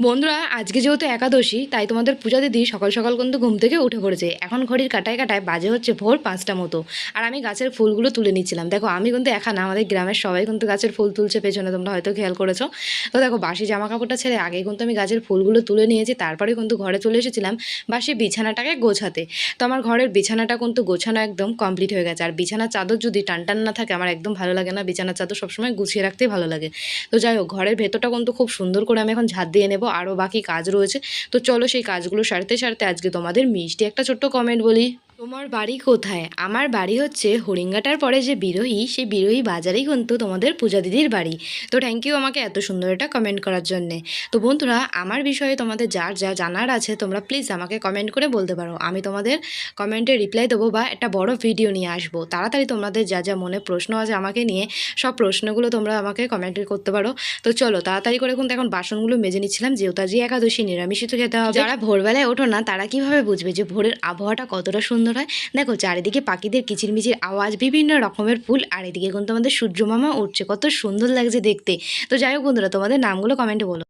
বন্ধুরা, আজকে যেহেতু একাদশী তাই তোমাদের পূজা দিদি সকাল সকাল কিন্তু ঘুম থেকে উঠে পড়েছে। এখন ঘড়ির কাটায় কাটায় বাজে হচ্ছে ভোর 5টা মতো। আর আমি গাছের ফুলগুলো তুলে নিচ্ছিলাম। দেখো, আমি কিন্তু একা না, আমাদের গ্রামের সবাই কিন্তু গাছের ফুল তুলছে পেছনে, তোমরা হয়তো খেয়াল করেছো। তো দেখো, বাসি জামা কাপড়টা ছেড়ে আগে কিন্তু আমি গাছের ফুলগুলো তুলে নিয়েছি, তারপরে কিন্তু ঘরে চলে এসেছিলাম বাসি বিছানাটাকে গোছাতে। তো আমার ঘরের বিছানাটা কিন্তু গোছানো একদম কমপ্লিট হয়ে গেছে। আর বিছানার চাদর যদি টান টান না থাকে আমার একদম ভালো লাগে না, বিছানার চাদর সবসময় গুছিয়ে রাখতেই ভালো লাগে। তো যাই হোক, ঘরের ভেতরটা কিন্তু খুব সুন্দর করে আমি এখন ঝাঁট দিয়ে নেব, আরও বাকি কাজ রয়েছে। তো চলো সেই কাজগুলো সারতে সারতে আজকে তোমাদের মিষ্টি একটা ছোট্ট কমেন্ট বলি। তোমার বাড়ি কোথায়? আমার বাড়ি হচ্ছে হরিঙ্গাটার পরে যে বিরোহী, সেই বিরোহী বাজারেই কিন্তু তোমাদের পূজা দিদির বাড়ি। তো থ্যাংক ইউ আমাকে এত সুন্দর একটা কমেন্ট করার জন্যে। তো বন্ধুরা, আমার বিষয়ে তোমাদের যার যা জানার আছে তোমরা প্লিজ আমাকে কমেন্ট করে বলতে পারো, আমি তোমাদের কমেন্টে রিপ্লাই দেবো বা একটা বড় ভিডিও নিয়ে আসবো। তাড়াতাড়ি তোমাদের যা যা মনে প্রশ্ন আছে আমাকে নিয়ে, সব প্রশ্নগুলো তোমরা আমাকে কমেন্টে করতে পারো। তো চলো তাড়াতাড়ি করে কিন্তু এখন বাসনগুলো মেজে নিচ্ছিলাম, যেহেতু আজকে একাদশী, নিরামিষই তো খেতে হবে। যারা ভোরবেলায় ওঠো না তারা কিভাবে বুঝবে যে ভোরের আবহাওয়াটা কতটা সুন্দর হয়। দেখো, চারিদিকে পাখিদের কিচিরমিচির আওয়াজ, বিভিন্ন রকমের ফুল, আর এদিকে কিন্তু আমাদের সূর্য মামা উঠছে, কত সুন্দর লাগছে দেখতে। তো যাই হোক বন্ধুরা, তোমাদের নামগুলো কমেন্টে বলো।